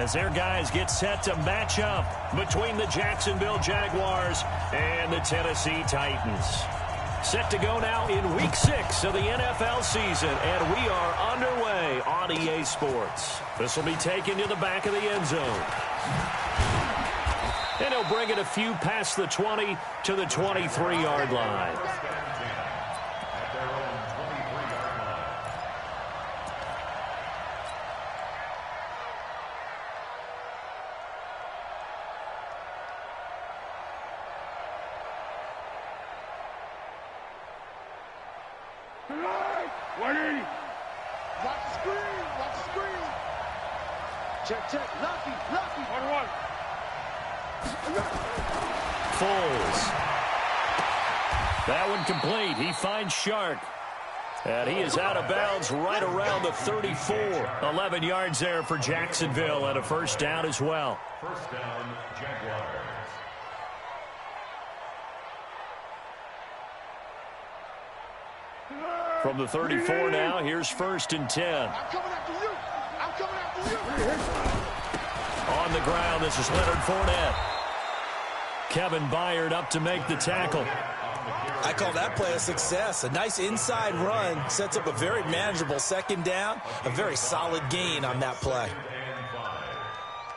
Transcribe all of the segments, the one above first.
as their guys get set to match up between the Jacksonville Jaguars and the Tennessee Titans. Set to go now in Week 6 of the NFL season, and we are underway on EA Sports. This will be taken to the back of the end zone. And he'll bring it a few past the 20 to the 23-yard line. Check. Lucky. 1-1. Foles. That one complete. He finds Shark. And he is out of bounds right around the 34. 11 yards there for Jacksonville and a first down as well. First down, Jaguars. From the 34 now, here's 1st and 10. I'm coming after you. On the ground, this is Leonard Fournette. Kevin Byard up to make the tackle. I call that play a success. A nice inside run sets up a very manageable second down. A very solid gain on that play.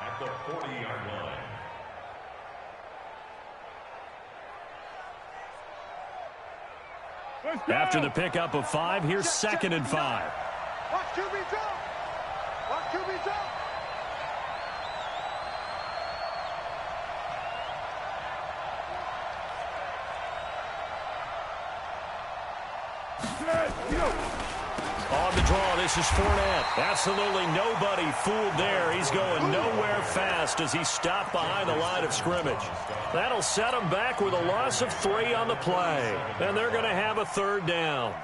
At the 40-yard line. After the pickup of 5, here's 2nd and 5. Watch QB jump. On the draw, this is Fournette. Absolutely nobody fooled there. He's going nowhere fast as he stopped behind the line of scrimmage. That'll set him back with a loss of 3 on the play. And they're going to have a 3rd down.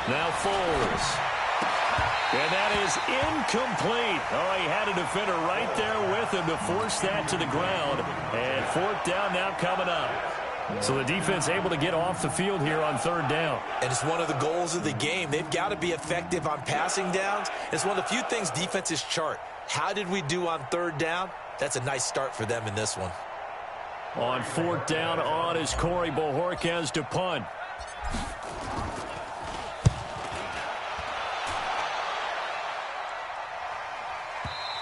Now Foles. And that is incomplete. Oh, he had a defender right there with him to force that to the ground. And 4th down now coming up. So the defense able to get off the field here on 3rd down. And it's one of the goals of the game. They've got to be effective on passing downs. It's one of the few things defenses chart. How did we do on 3rd down? That's a nice start for them in this one. On 4th down on is Corey Bojorquez to punt.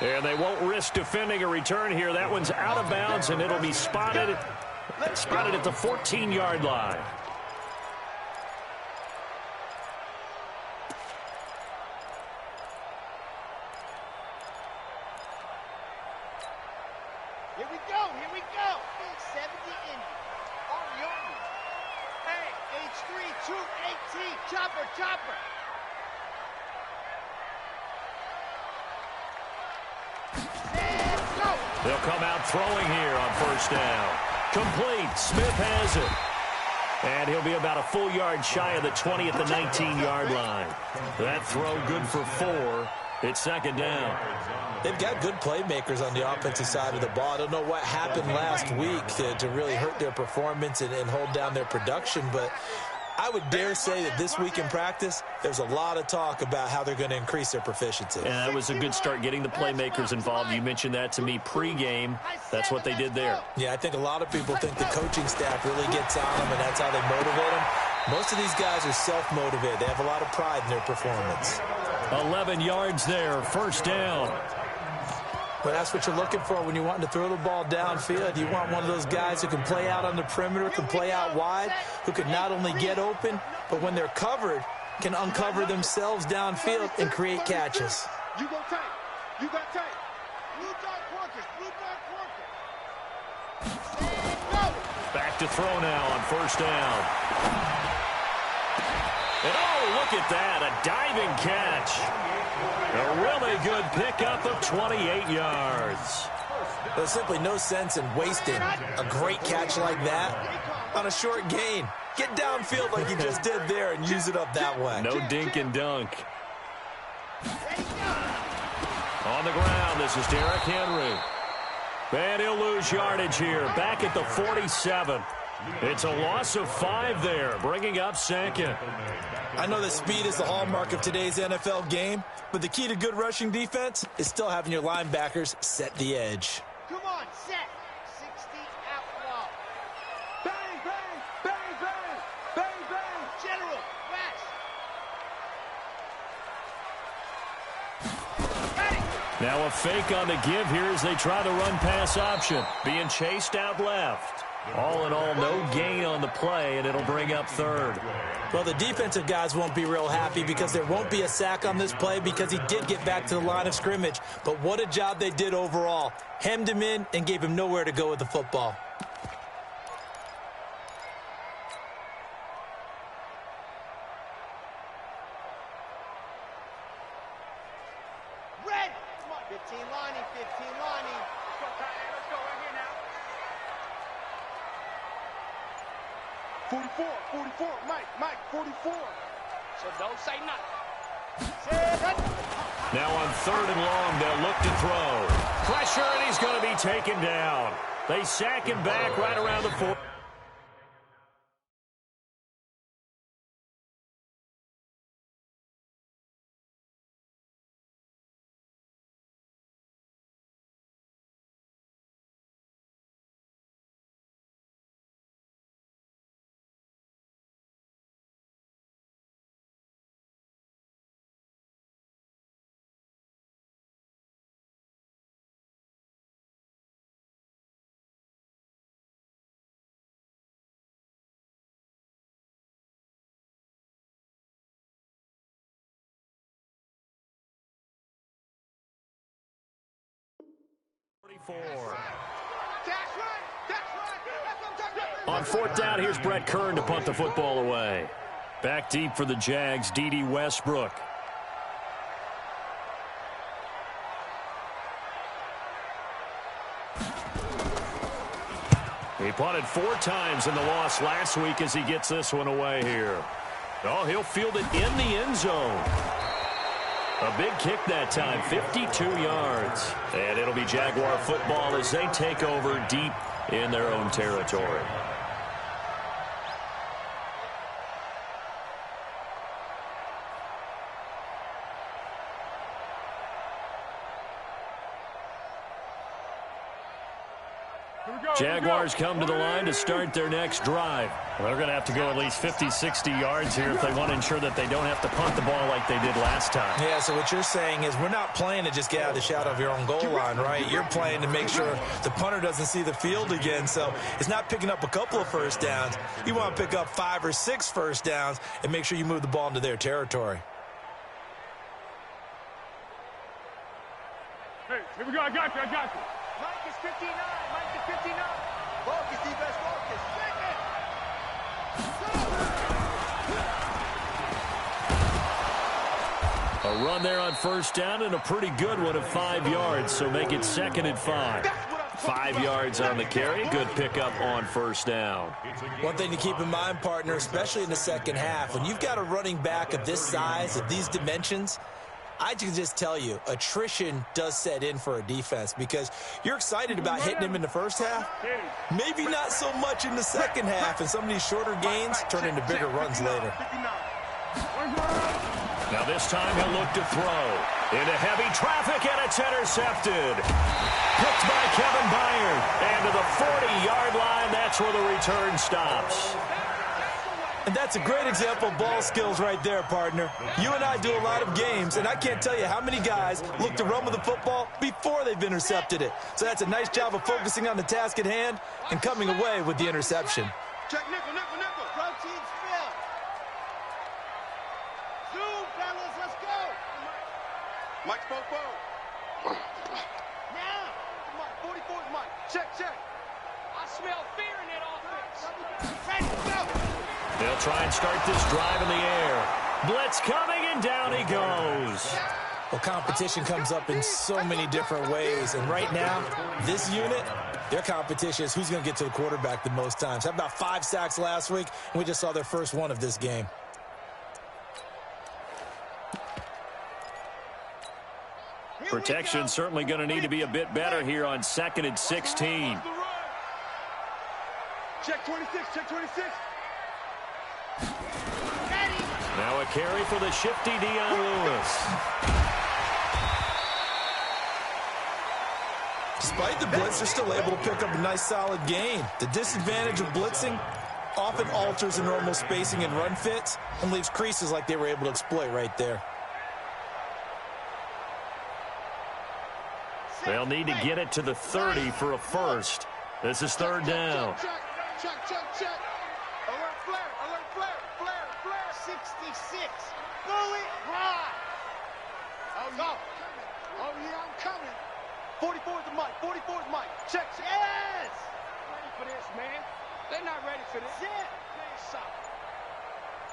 And they won't risk defending a return here. That one's out of bounds, and it'll be spotted at the 14-yard line. Here we go. 70 Indy. Army. Hey, H3, 218. Chopper. They'll come out throwing here on 1st down. Complete. Smith has it. And he'll be about a full yard shy of the 20 at the 19-yard line. That throw good for 4. It's 2nd down. They've got good playmakers on the offensive side of the ball. I don't know what happened last week to really hurt their performance and hold down their production, but I would dare say that this week in practice, there's a lot of talk about how they're going to increase their proficiency. And that was a good start getting the playmakers involved. You mentioned that to me pregame. That's what they did there. Yeah, I think a lot of people think the coaching staff really gets on them, and that's how they motivate them. Most of these guys are self-motivated. They have a lot of pride in their performance. 11 yards there, 1st down. But that's what you're looking for when you're wanting to throw the ball downfield. You want one of those guys who can play out on the perimeter, can play out wide, who can not only get open, but when they're covered, can uncover themselves downfield and create catches. You got tape. Blue dot workers. Back to throw now on 1st down. And oh, look at that, a diving catch. A really good pickup of 28 yards. There's simply no sense in wasting a great catch like that on a short gain. Get downfield like you just did there and use it up that way. No dink and dunk. On the ground, this is Derrick Henry. And he'll lose yardage here, back at the 47. It's a loss of 5 there, bringing up second. I know that speed is the hallmark of today's NFL game, but the key to good rushing defense is still having your linebackers set the edge. Come on, set. 60 outlaw. Bang, bang, bang, bang, bang, bang. General, rest. Got it. Now a fake on the give here as they try the run-pass option. Being chased out left. All in all, no gain on the play, and it'll bring up third. Well, the defensive guys won't be real happy because there won't be a sack on this play because he did get back to the line of scrimmage. But what a job they did overall. Hemmed him in and gave him nowhere to go with the football. Red. Come on, 15 lining, 15 lining. Let's go right here now. 44, Mike, 44. So don't say nothing. Now on 3rd and long, they'll look to throw. Pressure, and he's going to be taken down. They sack him back right around the 4. On 4th down, here's Brett Kern to punt the football away. Back deep for the Jags, D.D. Westbrook. He punted 4 times in the loss last week as he gets this one away here. Oh, he'll field it in the end zone. A big kick that time, 52 yards. And it'll be Jaguar football as they take over deep in their own territory. Jaguars come to the line to start their next drive. Well, they're going to have to go at least 50, 60 yards here if they want to ensure that they don't have to punt the ball like they did last time. Yeah, so what you're saying is we're not playing to just get out of the shadow of your own goal line, right? You're playing to make sure the punter doesn't see the field again. So it's not picking up a couple of first downs. You want to pick up 5 or 6 first downs and make sure you move the ball into their territory. Hey, here we go. I got you. Mike is 59. Mike is 59. Focus, defense, focus. A run there on 1st down and a pretty good one of 5 yards, so make it 2nd and 5. 5 yards on the carry, good pickup on 1st down. One thing to keep in mind, partner, especially in the second half, when you've got a running back of this size, of these dimensions, I can just tell you, attrition does set in for a defense because you're excited about hitting him in the first half. Maybe not so much in the second half, and some of these shorter gains turn into bigger runs later. Now this time he'll look to throw. Into heavy traffic, and it's intercepted. Picked by Kevin Byard. And to the 40-yard line, that's where the return stops. And that's a great example of ball skills right there, partner. You and I do a lot of games, and I can't tell you how many guys look to run with the football before they've intercepted it. So that's a nice job of focusing on the task at hand and coming away with the interception. Check nickel. Protein spill. Zoom, fellas, let's go. Mike's fofo. Now. Come on, 44 is Mike. Check. I smell fear in that offense. Ready, go. They'll try and start this drive in the air. Blitz coming, and down he goes. Well, competition comes up in so many different ways. And right now, this unit, their competition is who's going to get to the quarterback the most times. How about 5 sacks last week? And we just saw their first one of this game. Protection certainly going to need to be a bit better here on 2nd and 16. Check 26, check 26. Now a carry for the shifty Dion Lewis. Despite the blitz, they're still able to pick up a nice solid gain. The disadvantage of blitzing often alters the normal spacing and run fits and leaves creases like they were able to exploit right there. They'll need to get it to the 30 for a first. This is 3rd down. Check. Alert flare. 66. Go it high. Oh, yeah, I'm coming. 44 is the mic. 44 is mic. Check. Yes. Ready for this, man. They're not ready for this. Zip. Playing soccer.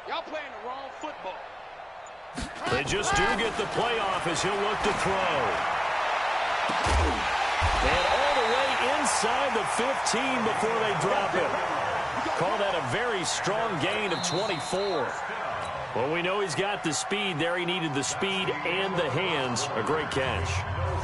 Y'all playing the wrong football. They just do get the playoff as he'll look to throw. And all the way inside the 15 before they drop it. Call that a very strong gain of 24. Well, we know he's got the speed there. He needed the speed and the hands. A great catch.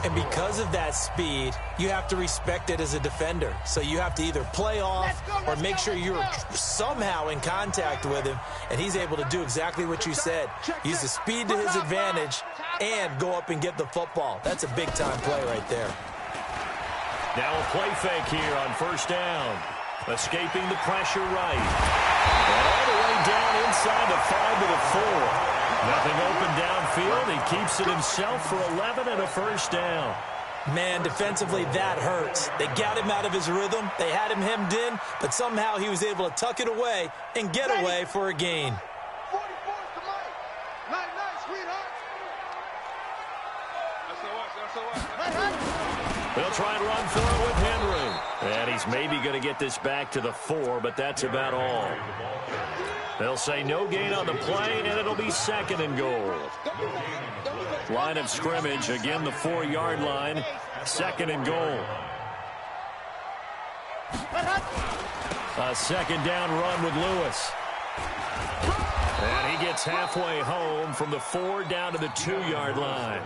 And because of that speed, you have to respect it as a defender. So you have to either play off or make sure you're somehow in contact with him, and he's able to do exactly what you said. Use the speed to his advantage and go up and get the football. That's a big-time play right there. Now a play fake here on 1st down. Escaping the pressure right. And all the way down inside the 5 to the 4. Nothing open downfield. He keeps it himself for 11 and a 1st down. Man, defensively, that hurts. They got him out of his rhythm. They had him hemmed in, but somehow he was able to tuck it away and get away for a gain. 44 is the mic. Night, sweetheart. That's all. They'll try and run for it with Henry. And he's maybe going to get this back to the 4, but that's about all. They'll say no gain on the play, and it'll be 2nd and goal. Line of scrimmage, again the 4-yard line, 2nd and goal. A 2nd down run with Lewis. And he gets halfway home from the 4 down to the 2-yard line.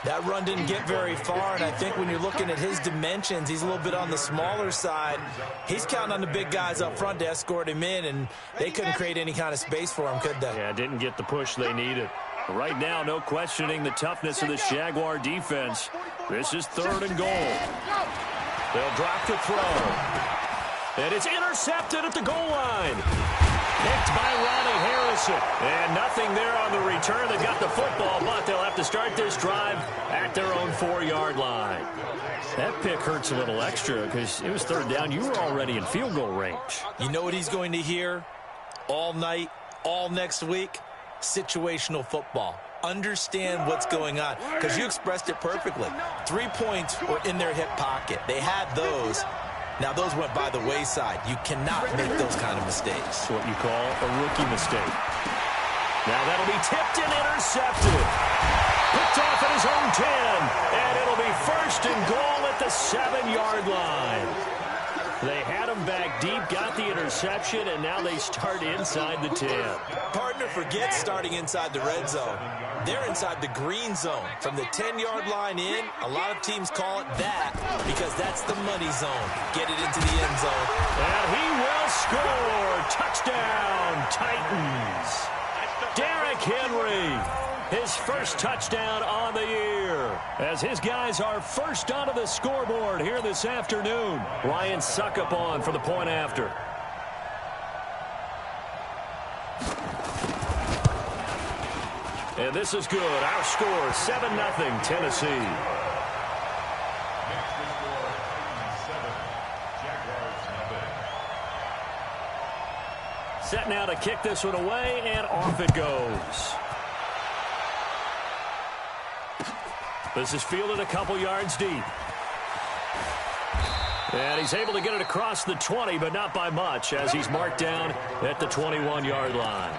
That run didn't get very far, and I think when you're looking at his dimensions, he's a little bit on the smaller side. He's counting on the big guys up front to escort him in, and they couldn't create any kind of space for him, could they? Yeah, didn't get the push they needed. Right now, no questioning the toughness of this Jaguar defense. This is 3rd and goal. They'll drop to throw. And it's intercepted at the goal line. Picked by Ronnie Harrison. And nothing there on the return. They got the football, but they'll have to start this drive at their own 4-yard line. That pick hurts a little extra because it was 3rd down. You were already in field goal range. You know what he's going to hear all night, all next week? Situational football. Understand what's going on, because you expressed it perfectly. 3 points were in their hip pocket. They had those. Now, those went by the wayside. You cannot make those kind of mistakes. That's what you call a rookie mistake. Now that'll be tipped and intercepted. Picked off at his own 10. And it'll be 1st and goal at the 7-yard line. They had him back deep, got the interception, and now they start inside the 10. Partner, forget starting inside the red zone. They're inside the green zone. From the 10-yard line in, a lot of teams call it that because that's the money zone. Get it into the end zone. And he will score. Touchdown, Titans. Derrick Henry, his first touchdown on the year, as his guys are first onto the scoreboard here this afternoon. Ryan Suckup on for the point after. And this is good. Our score, 7-0 Tennessee. Set now to kick this one away, and off it goes. This is fielded a couple yards deep. And he's able to get it across the 20, but not by much, as he's marked down at the 21-yard line.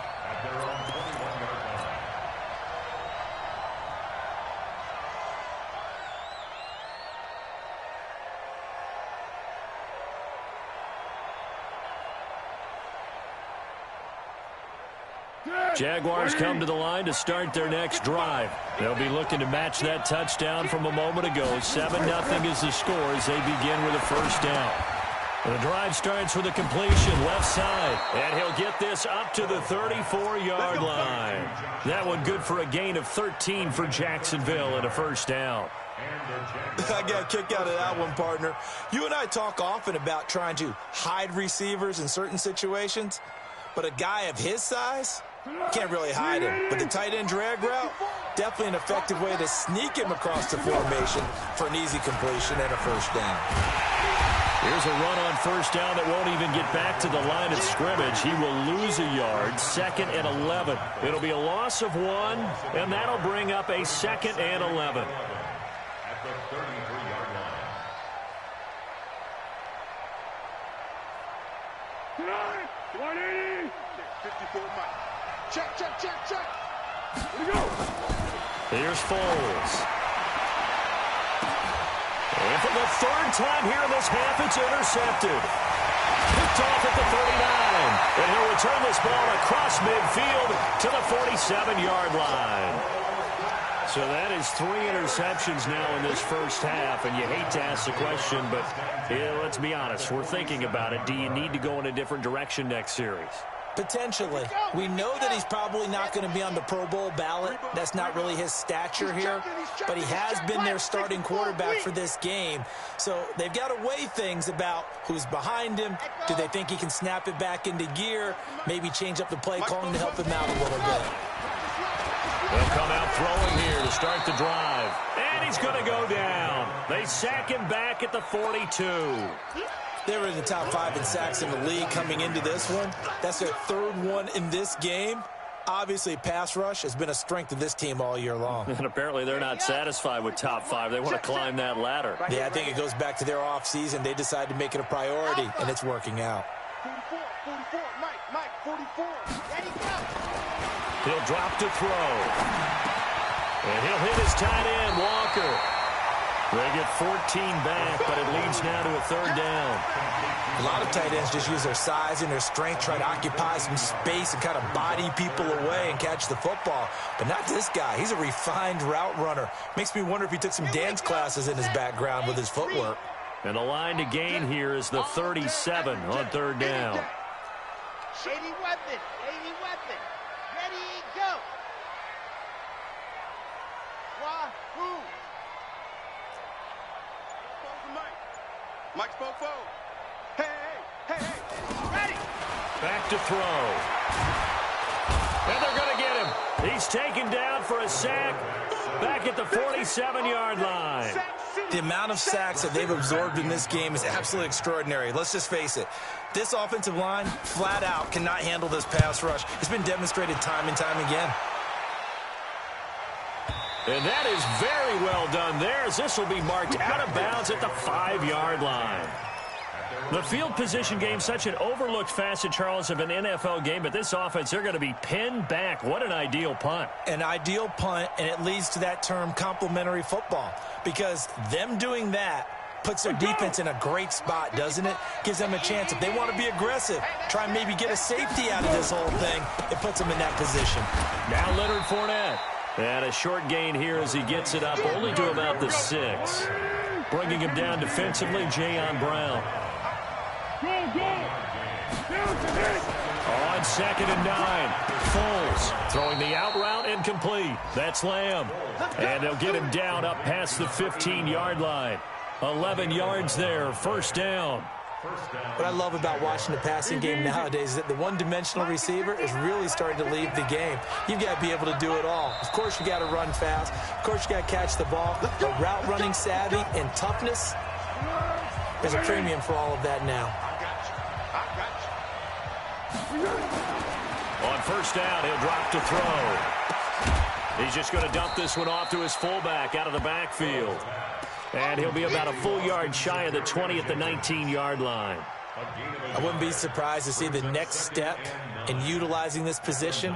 Jaguars come to the line to start their next drive. They'll be looking to match that touchdown from a moment ago. 7-0 is the score as they begin with a first down. The drive starts with a completion left side, and he'll get this up to the 34-yard line. That one good for a gain of 13 for Jacksonville and a first down. I got a kick out of that one, partner. You and I talk often about trying to hide receivers in certain situations, but a guy of his size can't really hide him. But the tight end drag route, definitely an effective way to sneak him across the formation for an easy completion and a first down. Here's a run on first down that won't even get back to the line of scrimmage. He will lose a yard, 2nd and 11. It'll be a loss of 1, and that'll bring up a 2nd and 11. At the 33-yard line. 180. 54 Mike. Check. Here we go. Here's Foles. And for the 3rd time here in this half, it's intercepted. Picked off at the 39. And he'll return this ball across midfield to the 47-yard line. So that is 3 interceptions now in this first half. And you hate to ask the question, but let's be honest. We're thinking about it. Do you need to go in a different direction next series? Potentially. We know that he's probably not going to be on the Pro Bowl ballot. That's not really his stature here. But he has been their starting quarterback for this game. So they've got to weigh things about who's behind him. Do they think he can snap it back into gear? Maybe change up the play calling to help him out a little bit. They'll come out throwing here to start the drive. And he's going to go down. They sack him back at the 42. They were in the top 5 in sacks in the league coming into this one. That's their 3rd one in this game. Obviously, pass rush has been a strength of this team all year long. And apparently they're not satisfied with top 5. They want to climb that ladder. Yeah, I think it goes back to their offseason. They decided to make it a priority, and it's working out. 44, Mike, 44. Ready, go. He'll drop to throw. And he'll hit his tight end, Walker. They get 14 back, but it leads now to a 3rd down. A lot of tight ends just use their size and their strength, try to occupy some space and kind of body people away and catch the football. But not this guy. He's a refined route runner. Makes me wonder if he took some dance classes in his background with his footwork. And the line to gain here is the 37 on 3rd down. Shady weapon. Ready, go. Wahoo. Mike spoke forward. Hey. Ready. Back to throw. And they're going to get him. He's taken down for a sack back at the 47-yard line. The amount of sacks that they've absorbed in this game is absolutely extraordinary. Let's just face it. This offensive line, flat out, cannot handle this pass rush. It's been demonstrated time and time again. And that is very well done there, as this will be marked out of bounds at the 5-yard line. The field position game, such an overlooked facet, Charles, of an NFL game, but this offense, they're going to be pinned back. What an ideal punt. An ideal punt, and it leads to that term complementary football, because them doing that puts their defense in a great spot, doesn't it? Gives them a chance. If they want to be aggressive, try and maybe get a safety out of this whole thing, it puts them in that position. Now Leonard Fournette. And a short gain here as he gets it up only to about the 6. Bringing him down defensively, Jayon Brown. On 2nd and 9, Foles throwing the out route incomplete. That's Lamb. And they'll get him down up past the 15-yard line. 11 yards there, first down. What I love about watching the passing game nowadays is that the one-dimensional receiver is really starting to leave the game. You've got to be able to do it all. Of course, you got to run fast. Of course, you got to catch the ball. But route running savvy and toughness, there's a premium for all of that now. On first down, he'll drop to throw. He's just going to dump this one off to his fullback out of the backfield. And he'll be about a full yard shy of the 20 at the 19-yard line. I wouldn't be surprised to see the next step in utilizing this position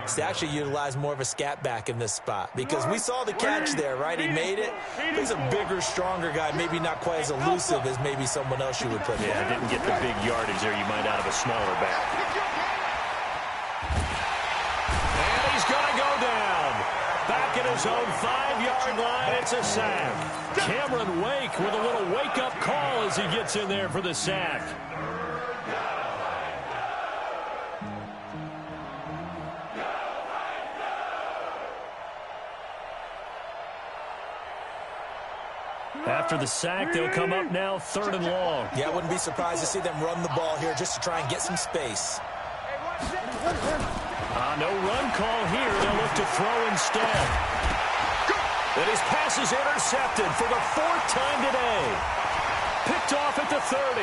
is to actually utilize more of a scat back in this spot. Because we saw the catch there, right? He made it. He's a bigger, stronger guy, maybe not quite as elusive as maybe someone else you would put in. Yeah, didn't get the big yardage there you might out of a smaller back. Broncos' own 5-yard line. It's a sack. Cameron Wake with a little wake-up call as he gets in there for the sack. After the sack, they'll come up now 3rd and long. Yeah, I wouldn't be surprised to see them run the ball here just to try and get some space. No run call here. They'll look to throw instead. And his pass is intercepted for the 4th time today. Picked off at the 30.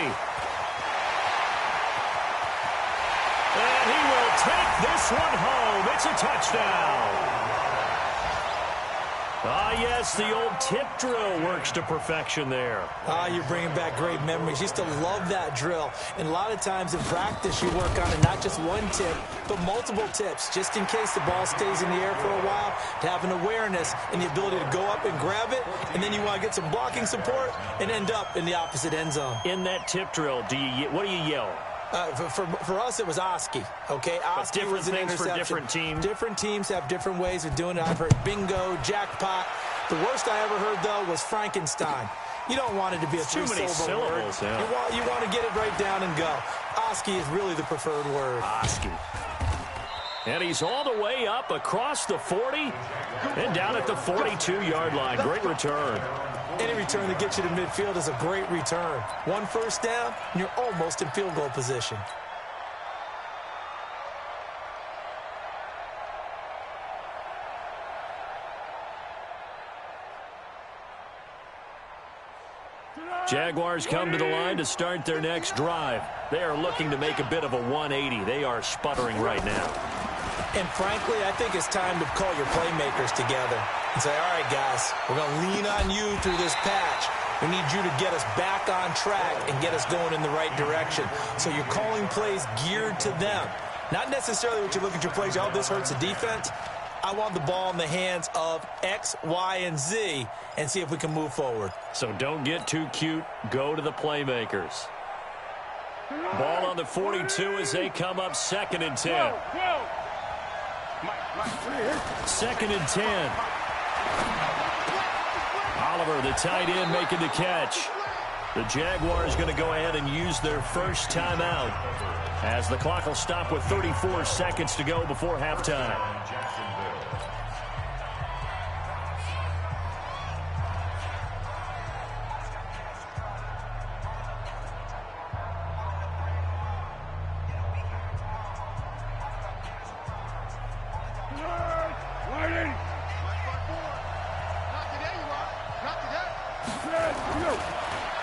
And he will take this one home. It's a touchdown. Yes, the old tip drill works to perfection there. You're bringing back great memories. Used to love that drill. And a lot of times in practice, you work on it, not just one tip, but multiple tips, just in case the ball stays in the air for a while, to have an awareness and the ability to go up and grab it, and then you want to get some blocking support and end up in the opposite end zone. In that tip drill, what do you yell? For us, it was Oski, okay? Oski was an interception. For different teams. Different teams have different ways of doing it. I've heard bingo, jackpot. The worst I ever heard, though, was Frankenstein. You don't want it to be a three-syllable word. Yeah. You want to get it right down and go. Oski is really the preferred word. Oski. And he's all the way up across the 40 and down at the 42-yard line. Great return. Any return that gets you to midfield is a great return. 1 first down, and you're almost in field goal position. Jaguars come to the line to start their next drive. They are looking to make a bit of a 180. They are sputtering right now. And frankly, I think it's time to call your playmakers together and say, all right, guys, we're going to lean on you through this patch. We need you to get us back on track and get us going in the right direction. So you're calling plays geared to them. Not necessarily what you look at your plays, oh, this hurts the defense. I want the ball in the hands of X, Y, and Z and see if we can move forward. So don't get too cute. Go to the playmakers. Ball on the 42 as they come up 2nd and 10. 2nd and 10. Oliver, the tight end, making the catch. The Jaguars going to go ahead and use their first timeout as the clock will stop with 34 seconds to go before halftime.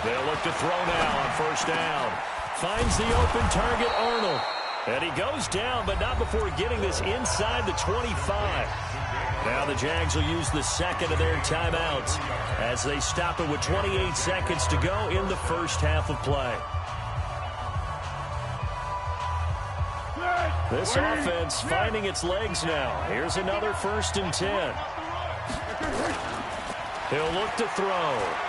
They'll look to throw now on first down. Finds the open target, Arnold. And he goes down, but not before getting this inside the 25. Now the Jags will use the second of their timeouts as they stop it with 28 seconds to go in the first half of play. This offense finding its legs now. Here's another 1st and 10. He'll look to throw.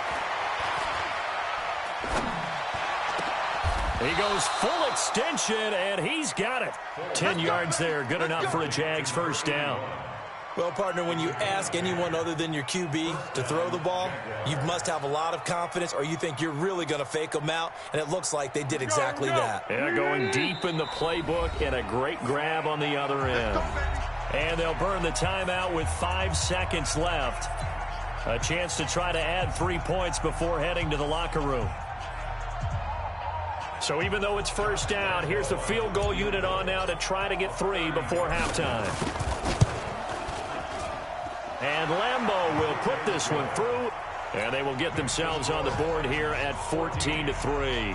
He goes full extension, and he's got it. 10 yards there, good enough for a Jags first down. Well, partner, when you ask anyone other than your QB to throw the ball, you must have a lot of confidence, or you think you're really going to fake them out, and it looks like they did exactly that. Yeah, going deep in the playbook, and a great grab on the other end. And they'll burn the timeout with 5 seconds left. A chance to try to add 3 points before heading to the locker room. So even though it's first down, here's the field goal unit on now to try to get 3 before halftime. And Lambeau will put this one through, and they will get themselves on the board here at 14-3.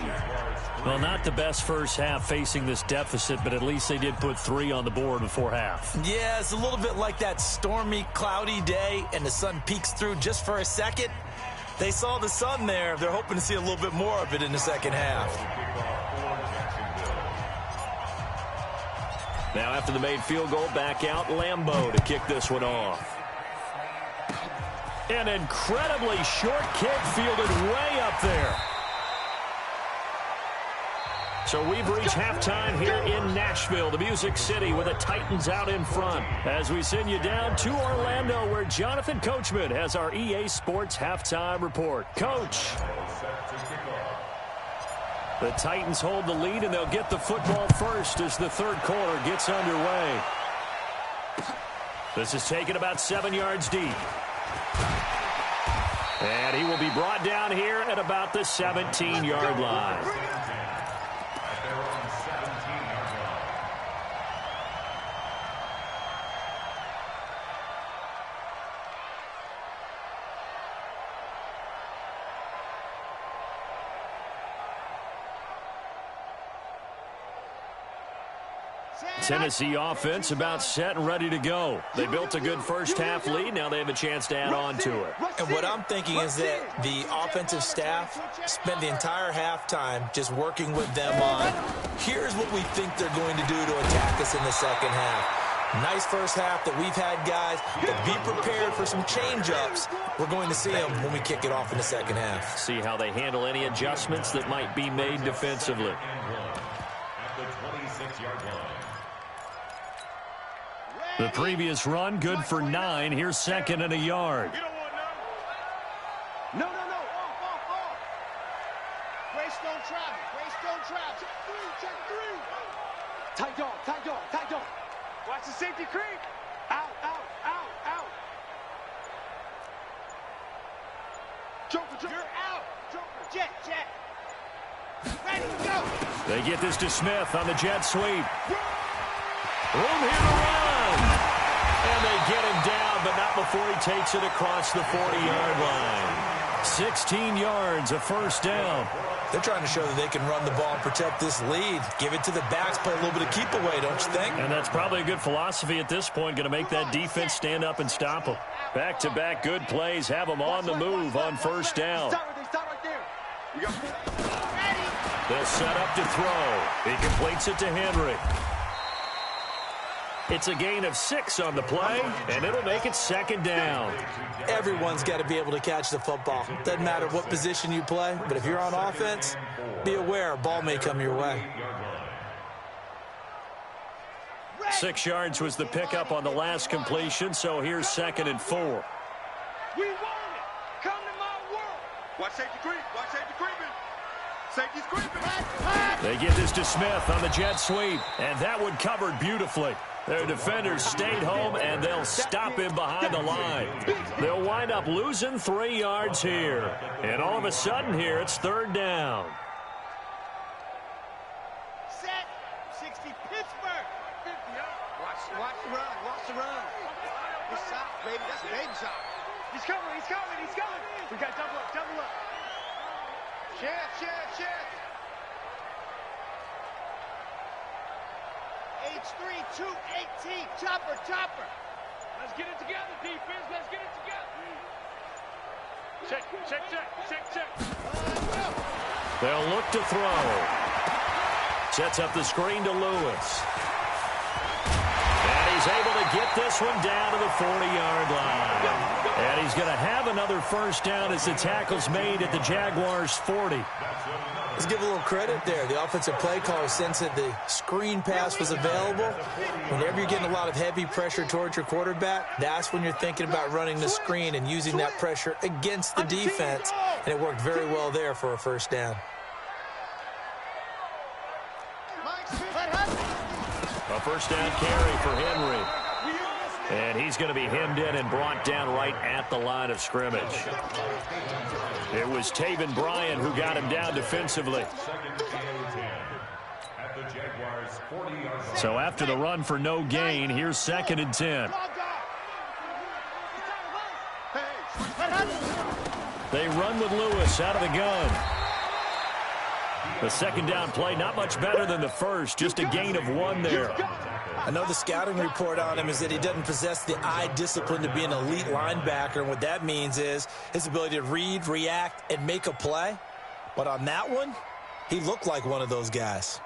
Well, not the best first half facing this deficit, but at least they did put 3 on the board before half. Yeah, it's a little bit like that stormy, cloudy day, and the sun peeks through just for a second. They saw the sun there. They're hoping to see a little bit more of it in the second half. Now after the made field goal, back out Lambeau to kick this one off. An incredibly short kick fielded way up there. So we've reached halftime here in Nashville, the Music City, with the Titans out in front. As we send you down to Orlando, where Jonathan Coachman has our EA Sports halftime report. Coach. The Titans hold the lead, and they'll get the football first as the third quarter gets underway. This is taken about 7 yards deep. And he will be brought down here at about the 17-yard line. Tennessee offense about set and ready to go. They built a good first-half lead. Now they have a chance to add on to it. And what I'm thinking is that the offensive staff spent the entire halftime just working with them on, here's what we think they're going to do to attack us in the second half. Nice first half that we've had, guys, but be prepared for some change-ups. We're going to see them when we kick it off in the second half. See how they handle any adjustments that might be made defensively. At the 26-yard line. The previous run, good for 9. Here's second and a yard. No. Off. Greystone travel. Check three. Tight dog. Watch the safety creep. Out. Joker. You're out. Joker. Jet. Ready, go. They get this to Smith on the jet sweep. Room here to run. And they get him down, but not before he takes it across the 40-yard line. 16 yards, a first down. They're trying to show that they can run the ball and protect this lead. Give it to the backs, play a little bit of keep away, don't you think? And that's probably a good philosophy at this point, going to make that defense stand up and stop them. Back-to-back good plays, have them on the move on first down. Stop right there. They'll set up to throw. He completes it to Henry. It's a gain of 6 on the play, and it'll make it second down. Everyone's got to be able to catch the football. Doesn't matter what position you play, but if you're on offense, be aware a ball may come your way. 6 yards was the pickup on the last completion, so here's second and 4. We want it. Come to my world. Watch safety creeping. Safety's creeping. They get this to Smith on the jet sweep, and that one covered beautifully. Their defenders stayed home, and they'll stop him behind the line. They'll wind up losing 3 yards here. And all of a sudden here, it's third down. Set. 60 Pittsburgh. 50, Watch the run. Good shot, baby. That's a baby shot. He's coming. We got double up. Chance. H3, 218. Chopper. Let's get it together, defense. Let's get it together. Check. They'll look to throw. Sets up the screen to Lewis. And he's able to get this one down to the 40-yard line. And he's going to have another first down as the tackle's made at the Jaguars' 40. Let's give a little credit there. The offensive play caller sensed that the screen pass was available. Whenever you're getting a lot of heavy pressure towards your quarterback, that's when you're thinking about running the screen and using that pressure against the defense. And it worked very well there for a first down. A first down carry for Henry. And he's going to be hemmed in and brought down right at the line of scrimmage. It was Taven Bryan who got him down defensively. So after the run for no gain, here's second and 10. They run with Lewis out of the gun. The second down play, not much better than the first, just a gain of 1 there. I know the scouting report on him is that he doesn't possess the eye discipline to be an elite linebacker, and what that means is his ability to read, react, and make a play. But on that one, he looked like one of those guys.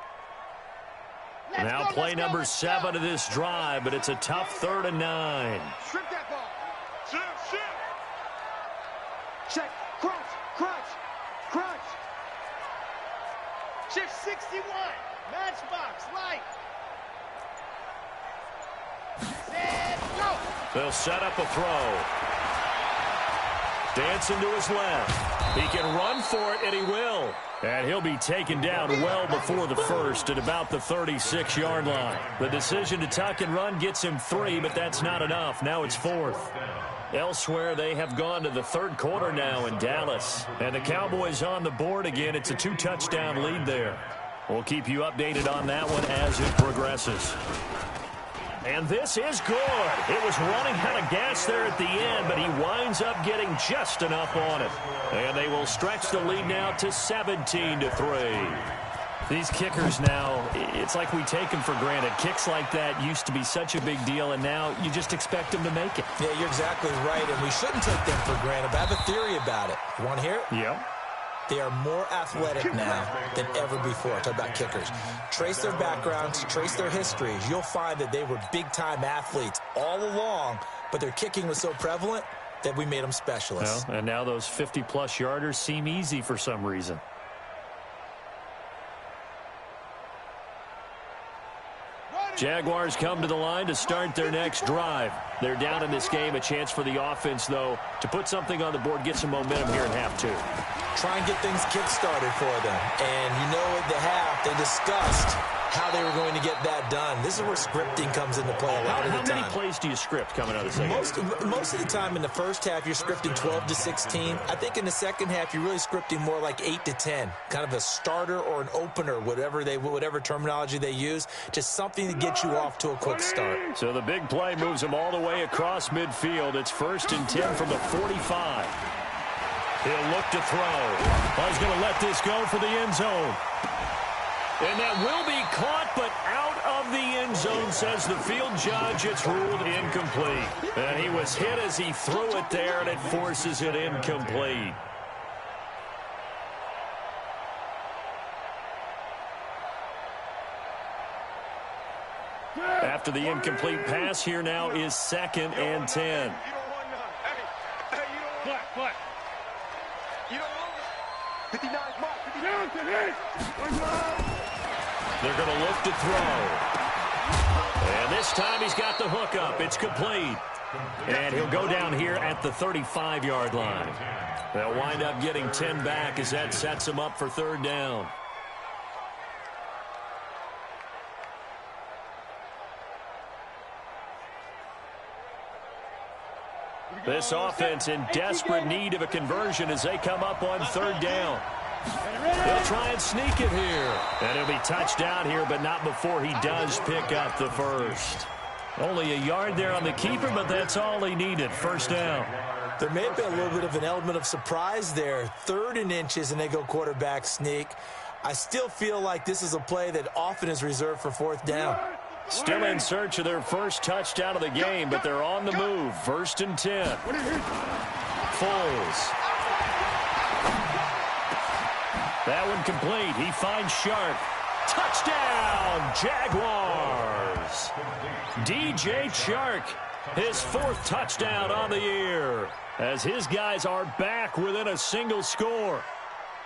Now play number 7 of this drive, but it's a tough 3rd and 9. Strip that ball. Strip. Check. Crunch. Shift 61. Matchbox light. Set, go. They'll set up a throw. Dancing to his left. He can run for it, and he will. And he'll be taken down well before the first at about the 36-yard line. The decision to tuck and run gets him 3, but that's not enough. Now it's 4th. Elsewhere, they have gone to the third quarter now in Dallas. And the Cowboys on the board again. It's a 2-touchdown lead there. We'll keep you updated on that one as it progresses. And this is good. It was running out of gas there at the end, but he winds up getting just enough on it. And they will stretch the lead now to 17-3. These kickers now, it's like we take them for granted. Kicks like that used to be such a big deal, and now you just expect them to make it. Yeah, you're exactly right, and we shouldn't take them for granted. But I have a theory about it. You want to hear it? Yep. They are more athletic now than ever before. Talk about kickers. Trace their backgrounds, trace their histories. You'll find that they were big-time athletes all along, but their kicking was so prevalent that we made them specialists. Well, and now those 50-plus yarders seem easy for some reason. Jaguars come to the line to start their next drive. They're down in this game. A chance for the offense, though, to put something on the board, get some momentum here in half 2. Try and get things kick-started for them. And you know at the half, they discussed how they were going to get that done. This is where scripting comes into play a lot of the time. How many plays do you script coming out of the second? Most of the time in the first half, you're scripting 12 to 16. I think in the second half, you're really scripting more like 8 to 10. Kind of a starter or an opener, whatever terminology they use. Just something to get you off to a quick start. So the big play moves them all the way across midfield. It's 1st and 10 from the 45. He'll look to throw. He's going to let this go for the end zone. And that will be caught, but out of the end zone, says the field judge. It's ruled incomplete. And he was hit as he threw it there, and it forces it incomplete. After the incomplete pass, here now is 2nd and 10. What? You don't want it. 59's mark. 59. They're going to look to throw. And this time he's got the hook up. It's complete. And he'll go down here at the 35-yard line. They'll wind up getting 10 back as that sets him up for 3rd down. This offense in desperate need of a conversion as they come up on 3rd down. They'll try and sneak it here. And he'll be touched down here, but not before he does pick up the first. Only a yard there on the keeper, but that's all he needed. 1st down. There may have been a little bit of an element of surprise there. 3rd and inches, and they go quarterback sneak. I still feel like this is a play that often is reserved for 4th down. Still in search of their first touchdown of the game, but they're on the move. 1st and 10. Foles. That one complete. He finds Sharp. Touchdown, Jaguars. DJ Chark, his 4th touchdown on the year, as his guys are back within a single score.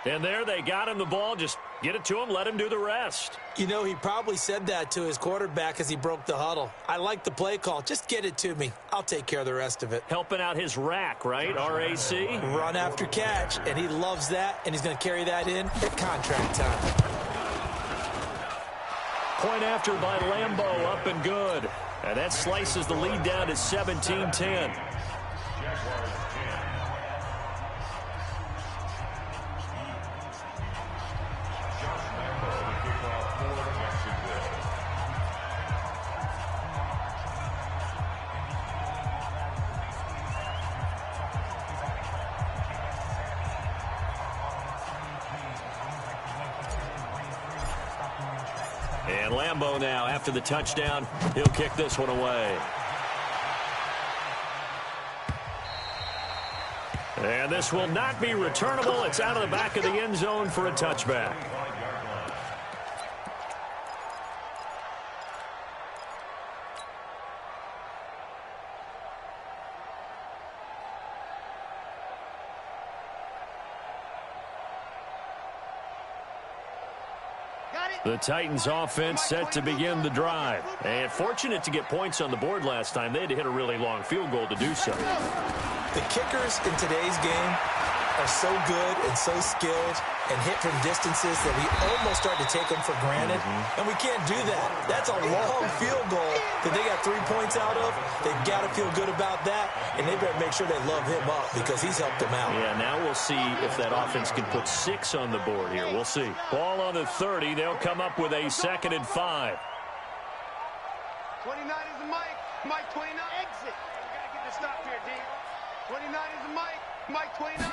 And there they got him the ball. Just get it to him, let him do the rest. You know, he probably said that to his quarterback as he broke the huddle. I like the play call. Just get it to me. I'll take care of the rest of it. Helping out his rack, right? R-A-C? Run after catch, and he loves that, and he's going to carry that in at contract time. Point after by Lambeau, up and good. And that slices the lead down to 17-10. And Lambeau now, after the touchdown, he'll kick this one away. And this will not be returnable. It's out of the back of the end zone for a touchback. The Titans offense set to begin the drive. And fortunate to get points on the board last time. They had to hit a really long field goal to do so. The kickers in today's game are so good and so skilled and hit from distances that we almost start to take them for granted. And we can't do that. That's a long field goal that they got 3 points out of. They've got to feel good about that, and they better make sure they love him up because he's helped them out. Yeah, now we'll see if that offense can put 6 on the board here. We'll see. Ball on the 30. They'll come up with a 2nd and 5. 29 is the Mike. Mike 29. Exit. We got to get this stop here, D. 29 is the Mike. Mike 29.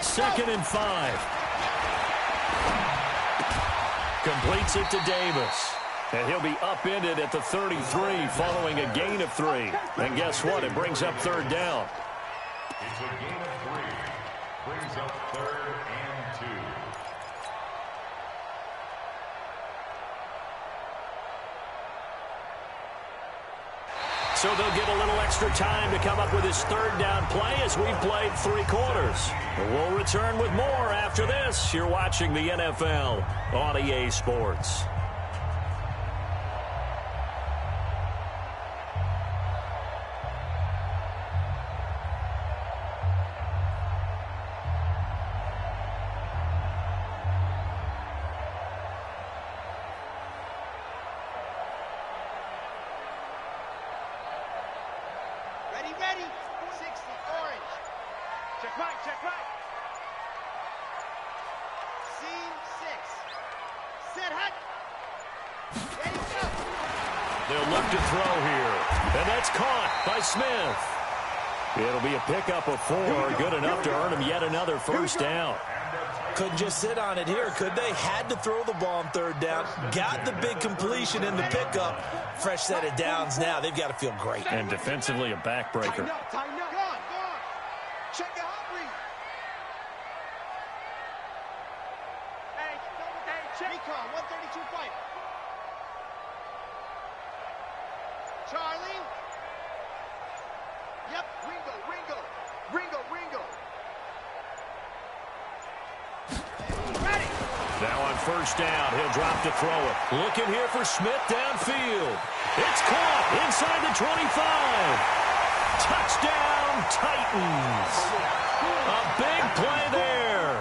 2nd and 5. Completes it to Davis. And he'll be upended at the 33 following a gain of 3. And guess what? It brings up 3rd down. It's a gain of 3. Brings up 3rd and 2. So they'll get a little extra time to come up with his 3rd down play as we've played 3 quarters. We'll return with more after this. You're watching the NFL on EA Sports. Ready. 60, orange. Check right. Scene 6. Set, hut. Ready, go. They'll look to throw here. And that's caught by Smith. It'll be a pickup of 4. Good enough to earn him yet another 1st down. Couldn't just sit on it here, could they? Had to throw the ball on 3rd down. Got the big completion in the pickup. Fresh set of downs now. They've got to feel great. And defensively a backbreaker. Tighten up. Go on. Check the hot read. Hey, check. Recon, 132 fight. Charlie. Yep, Ringo. Ready. Now on 1st down, he'll drop to throw it. Looking here for Smith downfield. It's caught inside the 25. Touchdown, Titans. A big play there.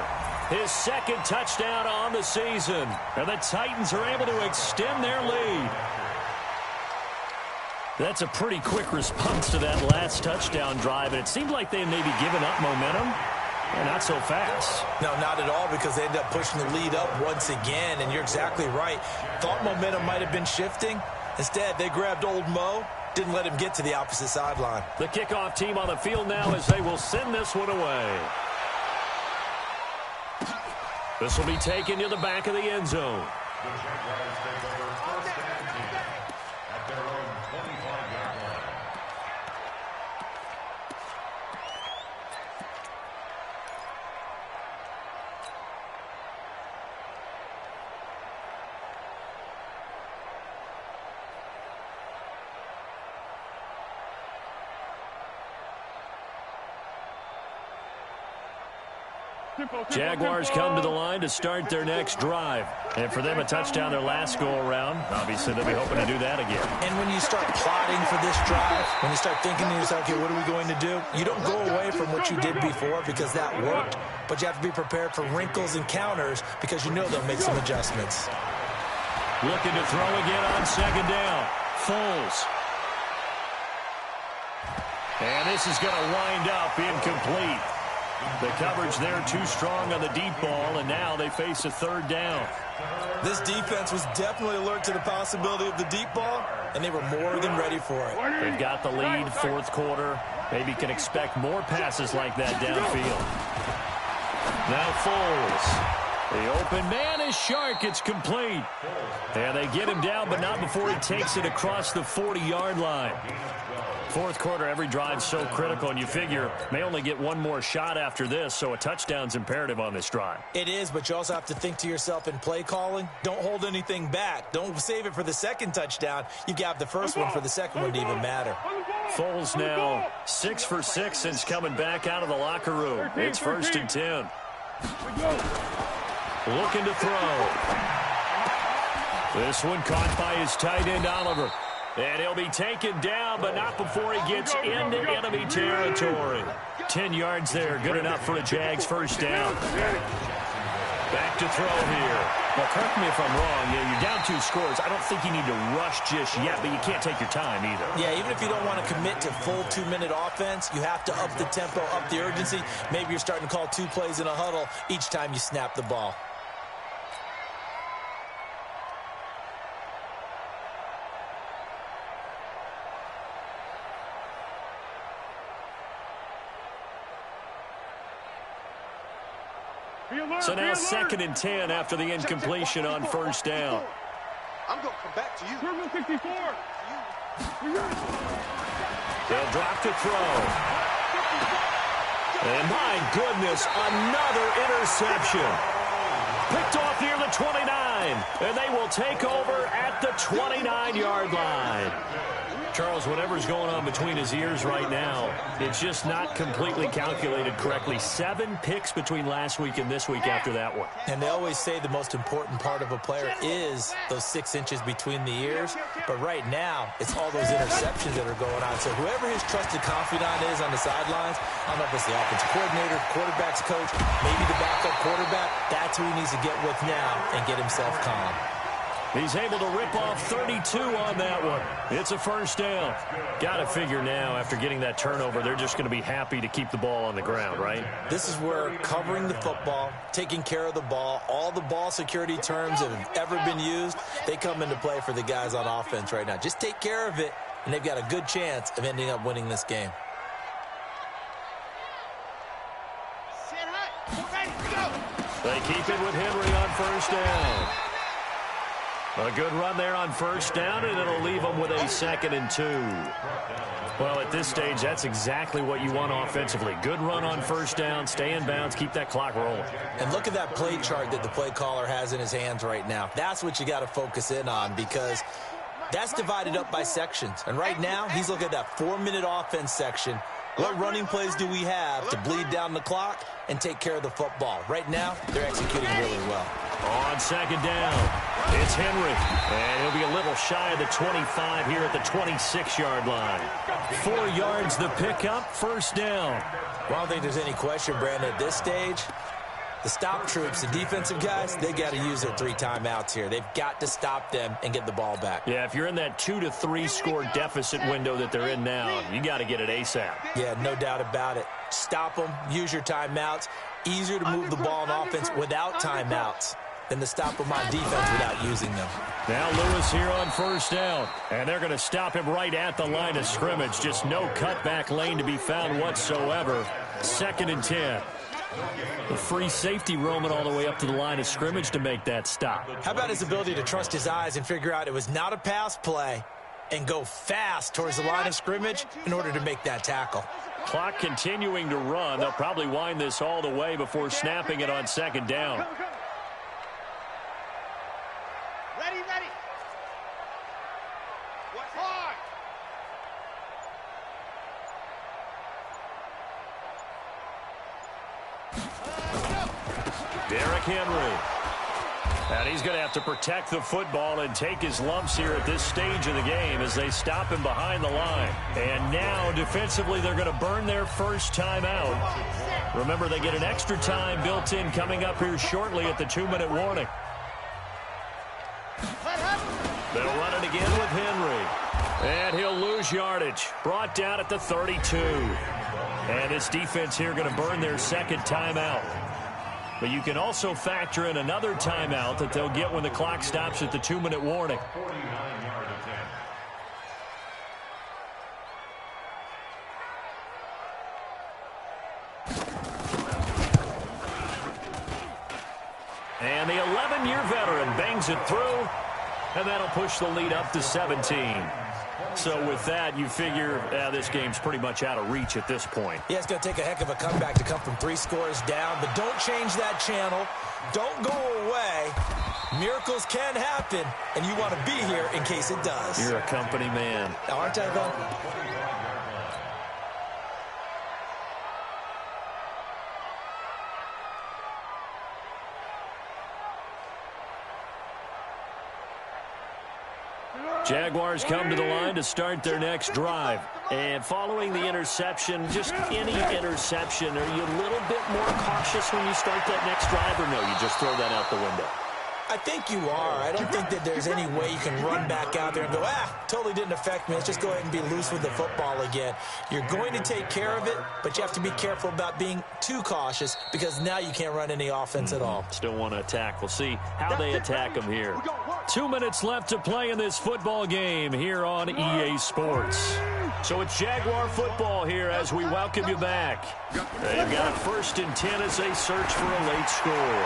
His 2nd touchdown on the season. And the Titans are able to extend their lead. That's a pretty quick response to that last touchdown drive. And it seemed like they maybe given up momentum. And not so fast. No, not at all, because they end up pushing the lead up once again, and you're exactly right. Thought momentum might have been shifting. Instead, they grabbed old Mo, didn't let him get to the opposite sideline. The kickoff team on the field now as they will send this one away. This will be taken to the back of the end zone. The Jaguars take over 1st and 10 at their own 25-yard line. Jaguars come to the line to start their next drive. And for them, a touchdown their last go-around. Obviously, they'll be hoping to do that again. And when you start plotting for this drive, when you start thinking to yourself, okay, what are we going to do? You don't go away from what you did before because that worked, but you have to be prepared for wrinkles and counters because you know they'll make some adjustments. Looking to throw again on 2nd down. Foles. And this is going to wind up incomplete. The coverage there too strong on the deep ball, and now they face a 3rd down. This defense was definitely alert to the possibility of the deep ball, and they were more than ready for it. They've got the lead, 4th quarter. Maybe can expect more passes like that downfield. Now Foles. The open man is Shark. It's complete. And they get him down, but not before he takes it across the 40-yard line. 4th quarter, every drive so critical, and you figure may only get one more shot after this, so a touchdown's imperative on this drive. It is, but you also have to think to yourself in play calling, don't hold anything back. Don't save it for the 2nd touchdown. You've got the 1st one for the 2nd one to even matter. Foles now 6 for 6 since coming back out of the locker room. It's 1st and 10. Looking to throw. This one caught by his tight end, Oliver. And he'll be taken down, but not before he gets into enemy territory. 10 yards there, good enough for a Jags first down. Back to throw here. Well, correct me if I'm wrong. You're down 2 scores. I don't think you need to rush just yet, but you can't take your time either. Yeah, even if you don't want to commit to full 2-minute offense, you have to up the tempo, up the urgency. Maybe you're starting to call 2 plays in a huddle each time you snap the ball. So now 2nd and 10 after the incompletion on first down. I'm going to come back to you. 64. They'll drop to throw. And my goodness, another interception. Picked off near the 29. And they will take over at the 29-yard line. Charles, whatever's going on between his ears right now, it's just not completely calculated correctly. 7 picks between last week and this week after that one. And they always say the most important part of a player is those 6 inches between the ears. But right now, it's all those interceptions that are going on. So whoever his trusted confidant is on the sidelines, I don't know if it's the offensive coordinator, quarterback's coach, maybe the backup quarterback, that's who he needs to get with now and get himself calm. He's able to rip off 32 on that one. It's a first down. Got to figure now, after getting that turnover, they're just going to be happy to keep the ball on the ground, right? This is where covering the football, taking care of the ball, all the ball security terms that have ever been used, they come into play for the guys on offense right now. Just take care of it, and they've got a good chance of ending up winning this game. They keep it with Henry on first down. A good run there on first down, and it'll leave them with a 2nd and 2. Well, at this stage, that's exactly what you want offensively. Good run on first down, stay in bounds, keep that clock rolling. And look at that play chart that the play caller has in his hands right now. That's what you got to focus in on, because that's divided up by sections. And right now, he's looking at that 4-minute offense section. What running plays do we have to bleed down the clock and take care of the football? Right now, they're executing really well. On 2nd down, it's Henry. And he'll be a little shy of the 25 here at the 26-yard line. 4 yards the pickup, first down. Well, I don't think there's any question, Brandon, at this stage. The stop troops, the defensive guys, they got to use their 3 timeouts here. They've got to stop them and get the ball back. Yeah, if you're in that 2 to 3 score deficit window that they're in now, you got to get it ASAP. Yeah, no doubt about it. Stop them, use your timeouts. Easier to move the ball on offense without timeouts than to stop them on defense without using them. Now Lewis here on first down, and they're going to stop him right at the line of scrimmage. Just no cutback lane to be found whatsoever. 2nd and 10. The free safety roaming all the way up to the line of scrimmage to make that stop. How about his ability to trust his eyes and figure out it was not a pass play and go fast towards the line of scrimmage in order to make that tackle? Clock continuing to run. They'll probably wind this all the way before snapping it on 2nd down. Ready, ready. What's hard? Derrick Henry. And he's going to have to protect the football and take his lumps here at this stage of the game as they stop him behind the line. And now, defensively, they're going to burn their first timeout. Remember, they get an extra time built in coming up here shortly at the 2-minute warning. They'll run it again with Henry. And he'll lose yardage. Brought down at the 32. And this defense here going to burn their 2nd timeout. But you can also factor in another timeout that they'll get when the clock stops at the 2-minute warning. And the 11-year veteran bangs it through, and that'll push the lead up to 17. So with that, you figure this game's pretty much out of reach at this point. Yeah, it's going to take a heck of a comeback to come from 3 scores down, but don't change that channel. Don't go away. Miracles can happen, and you want to be here in case it does. You're a company man. Aren't I, though? Jaguars come to the line to start their next drive. And following the interception, just any interception, are you a little bit more cautious when you start that next drive, or no, you just throw that out the window? I think you are. I don't think that there's any way you can run back out there and go, totally didn't affect me. Let's just go ahead and be loose with the football again. You're going to take care of it, but you have to be careful about being too cautious because now you can't run any offense at all. Still want to attack. We'll see how they attack them here. 2 minutes left to play in this football game here on EA Sports. So it's Jaguar football here as we welcome you back. They've got a 1st and 10 as they search for a late score.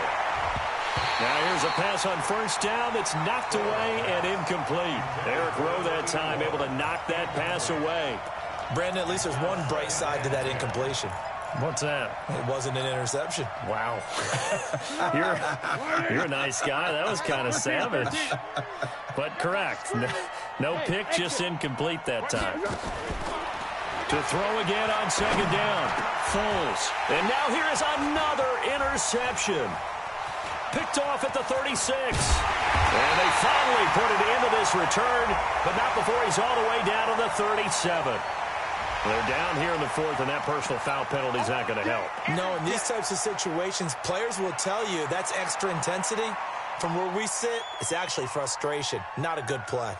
Now here's a pass on 1st down that's knocked away and incomplete. Eric Rowe that time able to knock that pass away. Brandon, at least there's one bright side to that incompletion. What's that? It wasn't an interception. Wow. You're a nice guy. That was kind of savage. But correct. No pick, just incomplete that time. To throw again on 2nd down. Foles. And now here is another interception. Picked off at the 36. And they finally put it into this return, but not before he's all the way down to the 37. They're down here in the 4th, and that personal foul penalty is not going to help. No, in these types of situations, players will tell you that's extra intensity. From where we sit, it's actually frustration. Not a good play.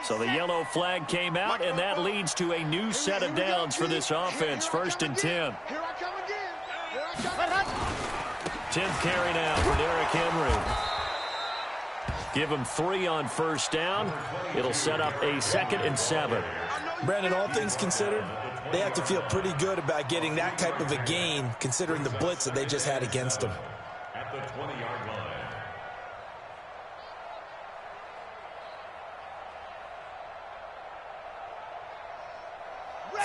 So the yellow flag came out, and that leads to a new set of downs for this offense. 1st and 10. Here I come again. Here I come. 10th carry now for Derrick Henry. Give him 3 on 1st down. It'll set up a 2nd and 7. Brandon, all things considered, they have to feel pretty good about getting that type of a gain, considering the blitz that they just had against them. At the 20-yard line.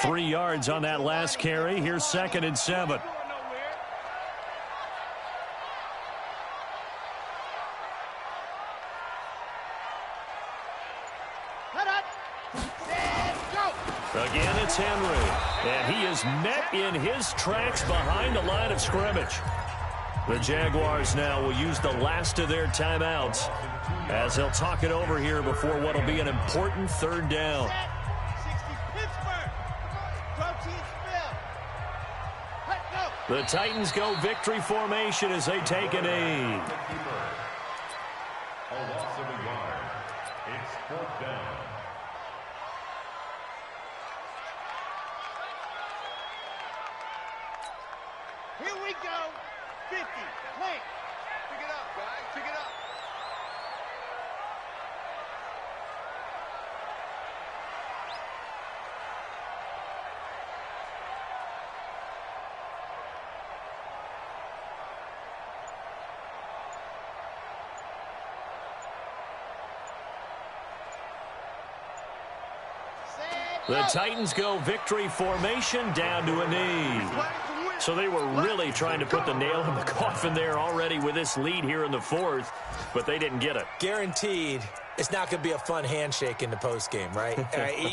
3 yards on that last carry. Here's 2nd and 7. Again, it's Henry. And he is met in his tracks behind the line of scrimmage. The Jaguars now will use the last of their timeouts as they'll talk it over here before what will be an important 3rd down. 60 Pittsburgh. The Titans go victory formation as they take a knee. A loss of a yard. It's 4th down. Here we go. 50. Link. Pick it up, guys. Pick it up. The Titans go victory formation down to a knee. So they were really trying to put the nail in the coffin there already with this lead here in the 4th, but they didn't get it. Guaranteed it's not going to be a fun handshake in the postgame, right?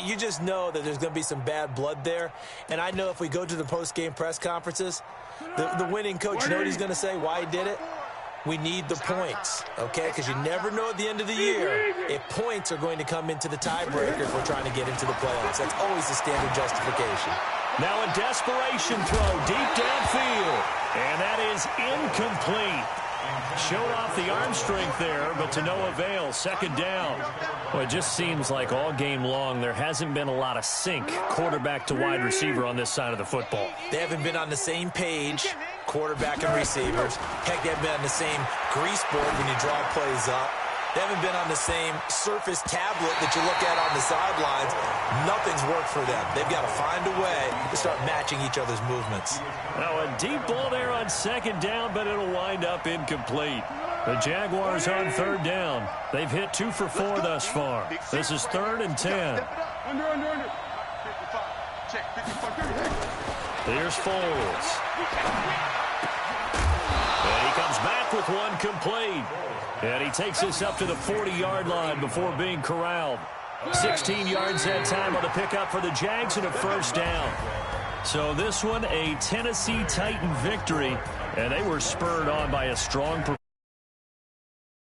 You just know that there's going to be some bad blood there. And I know if we go to the postgame press conferences, the winning coach, you know what he's going to say, why he did it? We need the points, okay? Because you never know at the end of the year if points are going to come into the tiebreaker if we're trying to get into the playoffs. That's always the standard justification. Now a desperation throw deep downfield, and that is incomplete. Showed off the arm strength there, but to no avail. 2nd down. Well, it just seems like all game long there hasn't been a lot of sync quarterback to wide receiver on this side of the football. They haven't been on the same page, quarterback and receivers. Heck, they haven't been on the same grease board when you draw plays up. They haven't been on the same surface tablet that you look at on the sidelines. Nothing's worked for them. They've got to find a way to start matching each other's movements. Now a deep ball there on 2nd down, but it'll wind up incomplete. The Jaguars on 3rd down. They've hit 2 for 4 thus far. This is 3rd and 10. Under. 55. Check. 55. Here's Foles. And he comes back with one complete. And he takes this up to the 40-yard line before being corralled. 16 yards that time on the pickup for the Jags and a 1st down. So this one, a Tennessee Titan victory, and they were spurred on by a strong performance.